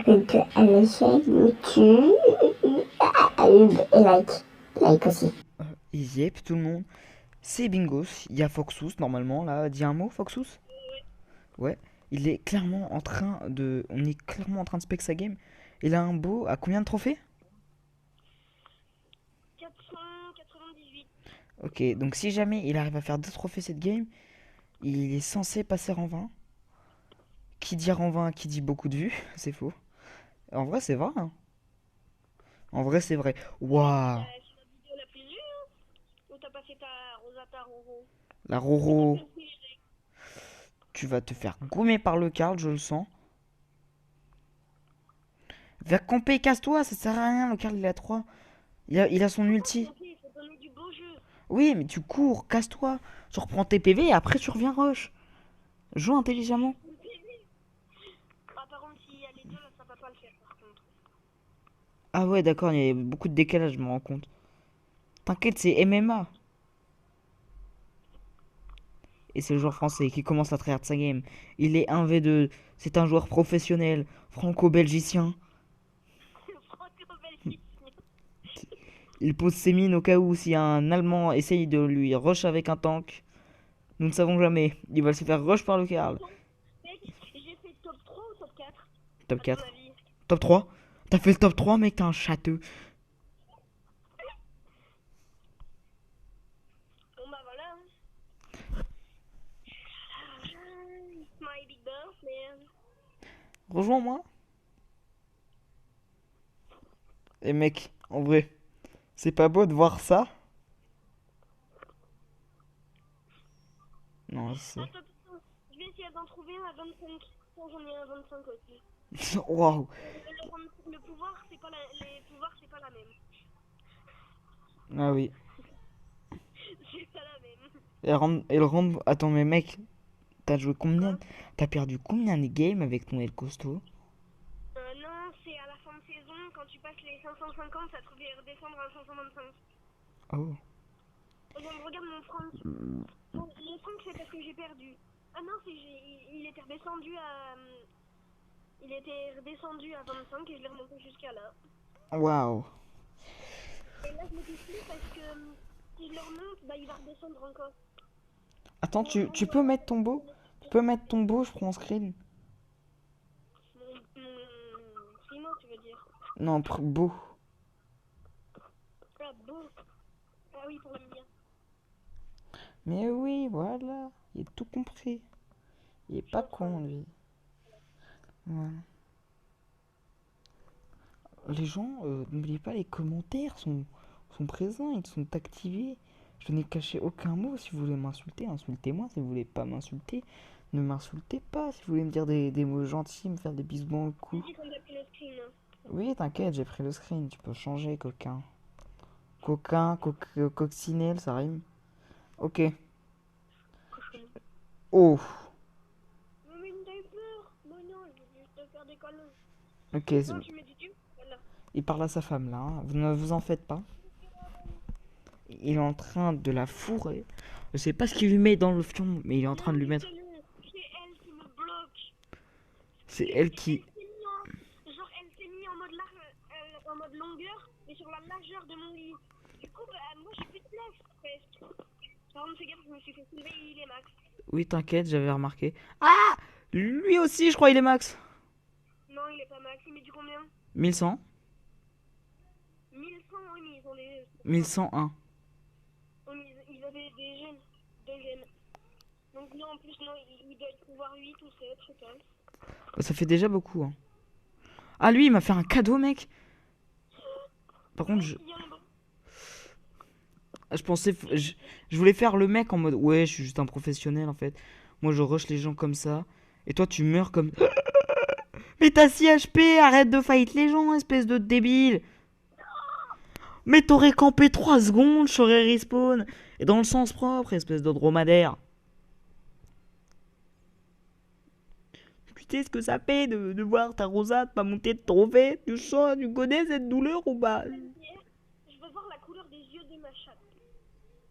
que elle essaie, mais et like aussi. Yep, tout le monde. C'est Bingos. Il y a Foxous normalement là. Dis un mot, Foxous. Ouais. Il est clairement en train de. On est clairement en train de spec sa game. Il a un beau. À combien de trophées? 498. Ok, donc si jamais il arrive à faire 2 trophées cette game, il est censé passer rang 20. Qui dit rang 20, qui dit beaucoup de vues, c'est faux. En vrai, c'est vrai, hein. En vrai, c'est vrai. Waouh. C'est la vidéo la plus vue, hein. Où t'as passé ta Rosata Roro. La Et t'as Roro, fait le PG. tu vas te faire gommer par le Karl, je le sens. Va camper, casse-toi, ça sert à rien, le Karl il a 3. Il a son ulti. Il faut donner du beau jeu. Oui, mais tu cours, casse-toi. Tu reprends tes PV et après tu reviens rush. Joue intelligemment. Ah, par contre, s'il y a les deux, là, ça va pas le faire, par contre. Ah ouais, d'accord, il y a beaucoup de décalage, je me rends compte. T'inquiète, c'est MMA. Et c'est le joueur français qui commence à tryhard sa game. Il est 1v2, c'est un joueur professionnel, franco-belgicien. Franco-belgicien. Il pose ses mines au cas où si un Allemand essaye de lui rush avec un tank. Nous ne savons jamais. Il va se faire rush par le Karl. Mec, j'ai fait top 3 ou top 4, Top à ton 4. avis? Top 3. T'as fait le top 3, mec, t'es un châteux. Bon, bah voilà. My big boss, man. Rejoins-moi. Et mec, en vrai, c'est pas beau de voir ça? Non, c'est... Attends, attends. Je vais essayer d'en trouver un à 25. Bon, j'en ai un à 25 aussi. Waouh. Le pouvoir, c'est pas la... Les pouvoirs, c'est pas la même. Ah oui. C'est pas la même. Et le rendre... Attends, mais mec, t'as joué combien? Quoi? T'as perdu combien de games avec ton El Costo? Non, c'est à la fin de saison, quand tu passes les 550, ça te fait redescendre à 525. Oh. Regarde mon Franck. Mon Franck, c'est parce que j'ai perdu. Ah non, il était redescendu à... Il était redescendu à 25 et je l'ai remonté jusqu'à là. Waouh. Et là, je me dis plus parce que si je le remonte, bah il va redescendre encore. Attends, Mon tu Franck, peux voilà. mettre ton beau? Tu peux mettre ton beau, je prends screen. Mon Primo, tu veux dire. Non, beau. Ah, beau. Ah oui, pour le mien. Mais oui, voilà. Il a tout compris. Il est Je suis pas en train con, de... lui. Voilà. Les gens, n'oubliez pas, les commentaires sont présents, ils sont activés. Je n'ai caché aucun mot. Si vous voulez m'insulter, insultez-moi. Si vous voulez pas m'insulter, ne m'insultez pas. Si vous voulez me dire des mots gentils, me faire des bisous dans le J'ai cou. dit qu'on a pris le screen. Hein. Oui, t'inquiète, j'ai pris le screen. Tu peux changer, coquin. Coccinelle, ça rime. Ok. Cochon. Oh. Mais une peur. Mais non, je vais juste te faire des câlins. Ok, Non, tu mets du tube. Voilà. il parle à sa femme là, hein. Vous ne vous en faites pas. Il est en train de la fourrer. Je sais pas ce qu'il lui met dans le fion, mais il est en train Non, de lui mais mettre. c'est elle qui me bloque. C'est elle qui. Elle s'est mis en... Genre, elle s'est mis en mode, en mode longueur, mais sur la largeur de mon lit. Du coup, bah, moi, j'ai plus de place, presque. Par contre, fais gaffe, je me suis fait soulever, il est max. Oui, t'inquiète, j'avais remarqué. Ah. Lui aussi, je crois, il est max. Non, il est pas max, il met du combien? 1100. 1100, oui, mais ils ont des... 1101. Oui, mais ils avaient des gènes. Deux gènes. Donc, non, en plus, non, il doit être pouvoir 8 ou 7, je sais pas. Ça fait déjà beaucoup, hein. Ah, lui, il m'a fait un cadeau, mec. Par contre, Ouais, il y en a beaucoup. je pensais. Je voulais faire le mec en mode. Ouais, je suis juste un professionnel, en fait. Moi, je rush les gens comme ça. Et toi, tu meurs comme. Mais t'as 6 HP, arrête de fight les gens, espèce de débile. Mais t'aurais campé 3 secondes, j'aurais respawn. Et dans le sens propre, espèce de dromadaire. Putain, ce que ça fait de voir ta rosade pas monter de trophée. Tu sens, tu connais cette douleur ou pas? Je veux voir la couleur des yeux de ma chatte.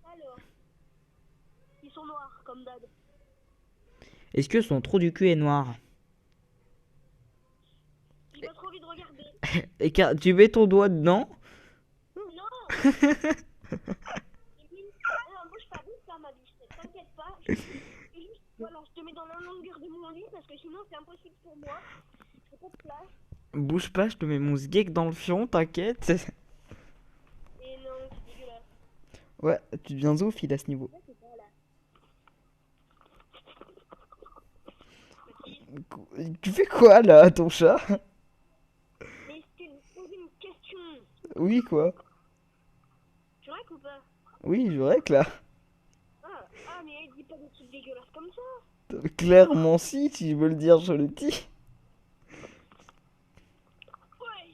Alors, ils sont noirs, comme d'hab. Est-ce que son trou du cul est noir? j'ai pas trop envie de regarder. Et tu mets ton doigt dedans. Non. Non, bouge pas, ma biche. T'inquiète pas. Voilà, je te mets dans la longueur de mon lit parce que sinon c'est impossible pour moi. J'ai pas de place. Bouge pas, je te mets mon sgeg dans le fion, t'inquiète. Et non, c'est dégueulasse. Ouais, tu deviens zoophile à ce niveau. Là, c'est pas là. Tu fais quoi là, ton chat? Mais je t'ai posé une question. Oui, quoi? Tu règles ou pas? Oui, je règle là. Ah, mais dis pas des trucs dégueulasses comme ça. Clairement, si je veux le dire, je le dis. Ouais.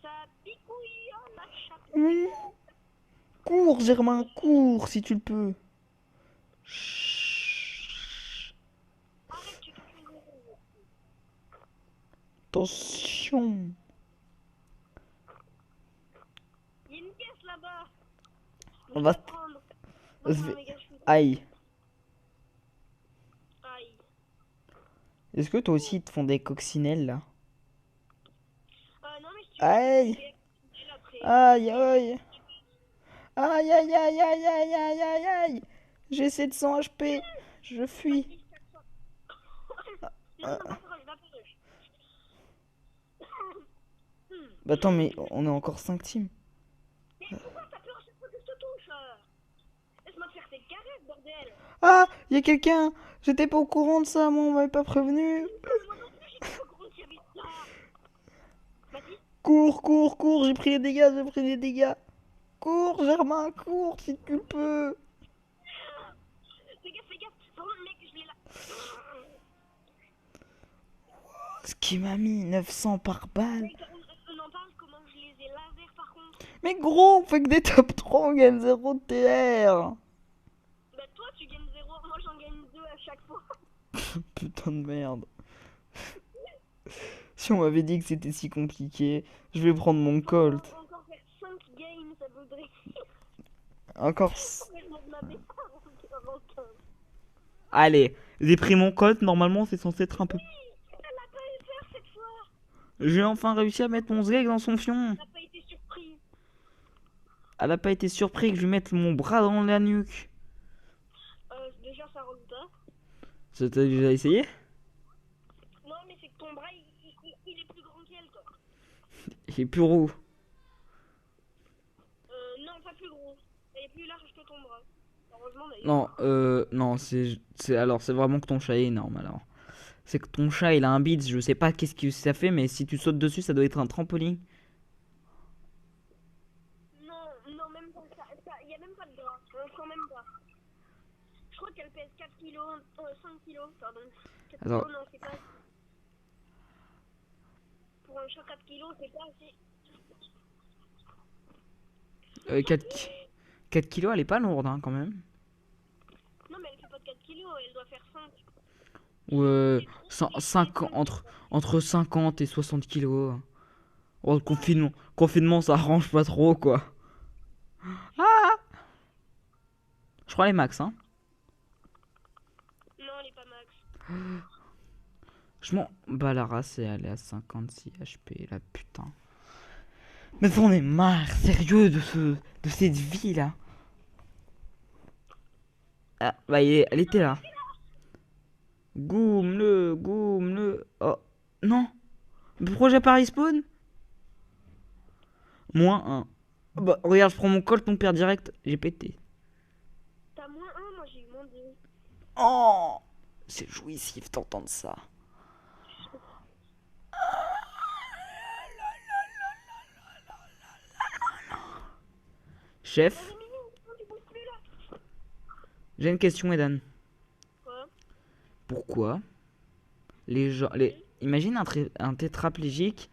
Ça picouille en la chatte. Mmh. Cours, Germain, cours si tu le peux. Chut. Arrête, tu touches les oreilles. Attention. Il y a une pièce là-bas. On Je va vais la prendre. se Non, fait- méga chou. Aïe. Aïe. Est-ce que toi aussi ils te font des coccinelles là? Non, mais si tu Aïe. veux, après. Aïe, aïe. Aïe, aïe, aïe, aïe, aïe, aïe, aïe, aïe. J'ai 700 HP. Je fuis. Non, non, va faire rush. Bah attends, mais on est encore 5 teams. Mais pourquoi t'as peur à chaque fois que je te touche? Laisse-moi faire tes caresses, bordel. Ah, il y a quelqu'un. J'étais pas au courant de ça, moi on m'avait pas prévenu. Moi non plus, j'étais pas au courant qu'il y avait ça. Vas-y. Cours, cours, cours, j'ai pris des dégâts. Cours, Germain, cours si tu le peux. Fais gaffe. Par contre, mec, je l'ai là. Ce qui m'a mis 900 par balle. Mec, on en parle comment je les ai laser par contre. Mais gros, on fait que des top 3, on gagne 0 de TR. Bah, toi, tu gagnes 0, moi j'en gagne 2 à chaque fois. Putain de merde. Si on m'avait dit que c'était si compliqué, je vais prendre mon Colt. Encore faire 5 games, ça vaudrait. Encore. Complètement de ma bêtise avant 15. Allez, j'ai pris mon Colt, normalement c'est censé être un peu... Elle a pas eu peur cette fois. J'ai enfin réussi à mettre mon Zeg dans son fion. Elle a pas été surpris. Elle a pas été surprise que je lui mette mon bras dans la nuque. Déjà, ça rentre pas. Ça t'as déjà essayé? Non, mais c'est que ton bras, il est plus grand qu'elle, quoi. Il est plus roux. Non, pas plus gros. Elle est plus large que ton bras. Heureusement, d'ailleurs. Non, alors c'est vraiment que ton chat est énorme alors. C'est que ton chat il a un bits, je sais pas qu'est-ce que ça fait, mais si tu sautes dessus, ça doit être un trampoline. Non, même pas ça. Il y a même pas de gras. On sent même pas. Je crois qu'elle pèse 4 kilos, 5 kilos, pardon. 4 Attends. kilos, non, c'est pas assez. Pour un chat, 4 kilos, c'est pas assez. 4 kilos, elle est pas lourde hein, quand même. Non, mais elle fait pas de 4 kilos, elle doit faire 5. Ouais, 5 entre 50 et 60 kilos. Oh, le confinement, ça arrange pas trop quoi. Ah, je crois les max hein. Non, elle est pas max. Je m'en bats la race et elle est à 56 HP la putain. Mais on est marre, sérieux de cette vie là. Ah, bah elle était là. Goum-le. Oh, non. Pourquoi j'ai pas respawn? -1. Bah, regarde, je prends mon Colt, mon père direct. J'ai pété. T'as -1, moi j'ai eu -2. Oh, c'est jouissif d'entendre ça. Chef, j'ai une question, Edan. Quoi? Pourquoi les gens, imagine un tétraplégique,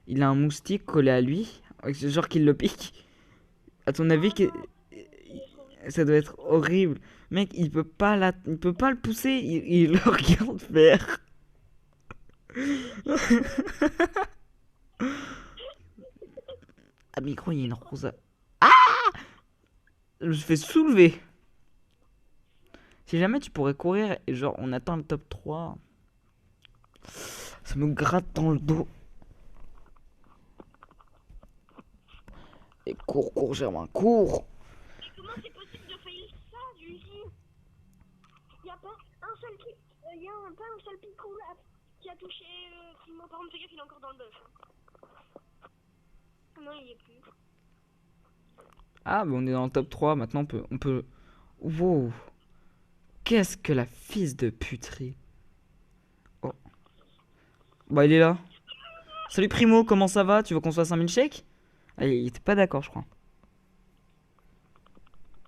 il a un moustique collé à lui, genre qu'il le pique. À ton avis, ça doit être horrible. Mec, il peut pas le pousser, il le regarde faire. Ah, micro, il y a une rose. Ah, je me fais soulever. Si jamais tu pourrais courir et genre on atteint le top 3, ça je me gratte dans le dos. Et cours, Germain, cours. Mais comment c'est possible de faillir ça, Lucie? Y a pas un seul truc, y a pas un seul picou là qui a touché. Mon parent, fais gaffe, il est encore dans le bœuf. Non, il y est plus. Ah, mais on est dans le top 3. Maintenant, on peut... Wow. Qu'est-ce que la fils de puterie. Oh. Bah, il est là. Salut Primo, comment ça va? Tu veux qu'on se fasse un milkshake? Ah, il était pas d'accord, je crois.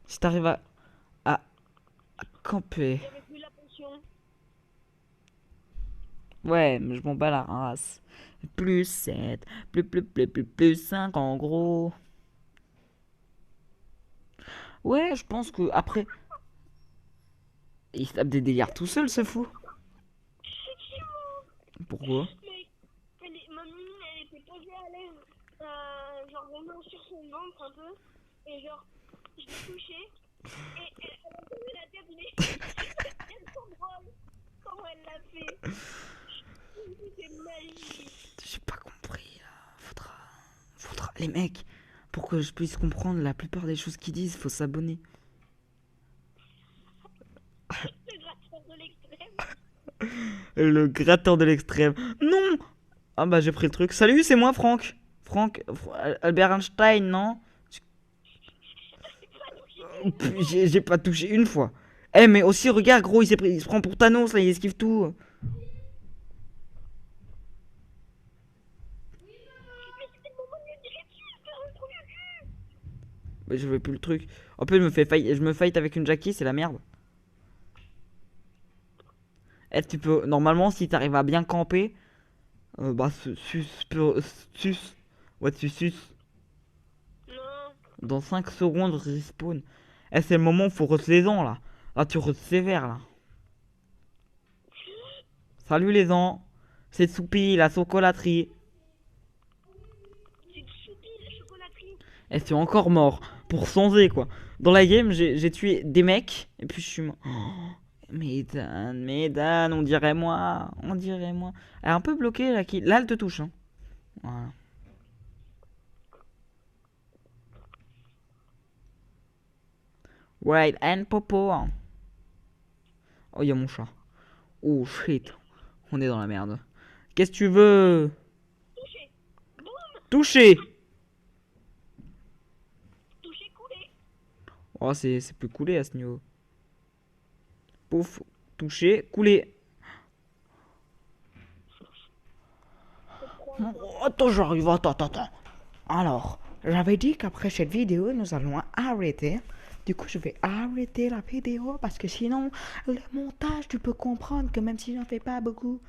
Si t'arrives à camper. J'avais plus la potion. Ouais, mais je m'en bats la race. Plus 7, plus 5 en gros. Ouais, je pense que après... Il se tape des délires tout seul, ce fou. Pourquoi? Mais ma mine, elle était posée à l'aise, genre vraiment sur son ventre un peu, et genre, je l'ai touchée, et elle a tourné la tête, mais c'est trop drôle comment elle l'a fait. C'était magique. J'ai pas compris, là. Faudra... Les mecs, pour que je puisse comprendre la plupart des choses qu'ils disent, faut s'abonner. Le gratteur de l'extrême. Le gratteur de l'extrême. Non! Ah bah j'ai pris le truc. Salut, c'est moi Franck. Albert Einstein, non? J'ai pas touché une fois. Eh mais aussi regarde gros, il se prend pour Thanos là, il esquive tout. Mais je veux plus le truc. En plus je me fight avec une Jackie, c'est la merde. Eh tu peux normalement si t'arrives à bien camper bah ouais tu suces. Non. Dans 5 secondes respawn. Eh c'est le moment où faut rush les ans là. Là tu rushes sévère là. Salut les ans. C'est Soupi, la chocolaterie. C'est Choupi, la chocolaterie. Et c'est encore mort. Pour songer quoi. Dans la game, j'ai tué des mecs. Et puis je suis mort. Oh, Médan, on dirait moi. On dirait moi. Elle est un peu bloquée là. Là, elle te touche. Hein. Voilà. Right, and popo. Oh, il y a mon chat. Oh shit. On est dans la merde. Qu'est-ce que tu veux? Touché. Boum. Toucher. Touché, coulé. Oh, c'est plus coulé à ce niveau. Pouf. Toucher, couler. Oh, attends, j'arrive. Attends. Alors, j'avais dit qu'après cette vidéo, nous allons arrêter. Du coup, je vais arrêter la vidéo parce que sinon, le montage, tu peux comprendre que même si j'en fais pas beaucoup,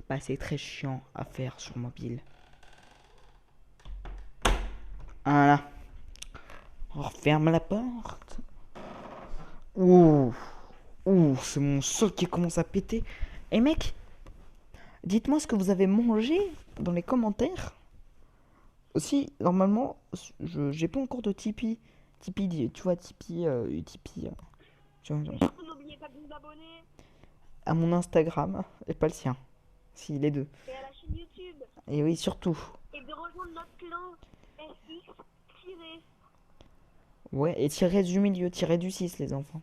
bah c'est très chiant à faire sur mobile. Voilà. On referme la porte. Ouh, c'est mon sol qui commence à péter. Et mec, dites-moi ce que vous avez mangé dans les commentaires. Aussi, normalement, j'ai pas encore de Tipeee. Tipeee, tu vois, Tipeee, tu vois, N'oubliez pas de vous abonner. à mon Instagram, et pas le sien. Si, les deux. Et à la chaîne YouTube. Et oui, surtout. Et de rejoindre notre clan FX tiré. Ouais, et tirez du milieu, tirez du 6, les enfants.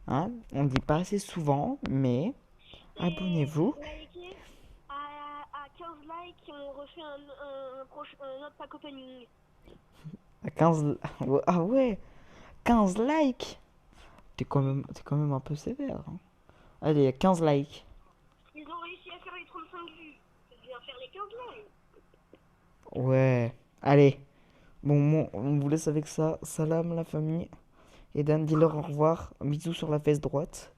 Hein, on le dit pas assez souvent, mais abonnez-vous. Likez à 15 likes et on refait un autre pack opening. À 15... Ah ouais, 15 likes. T'es quand même un peu sévère. Hein. Allez, 15 likes. Ils ont réussi à faire les 35 vues. Je viens faire les 15 likes. Ouais, allez. Bon, on vous laisse avec ça. Salam la famille. Et Dan, dis-leur au revoir. Un bisou sur la fesse droite.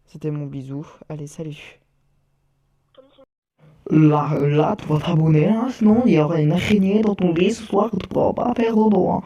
C'était mon bisou. Allez, salut. Là, tu vas t'abonner, hein, sinon il y aura une araignée dans ton lit ce soir que tu pourras pas faire dodo, hein.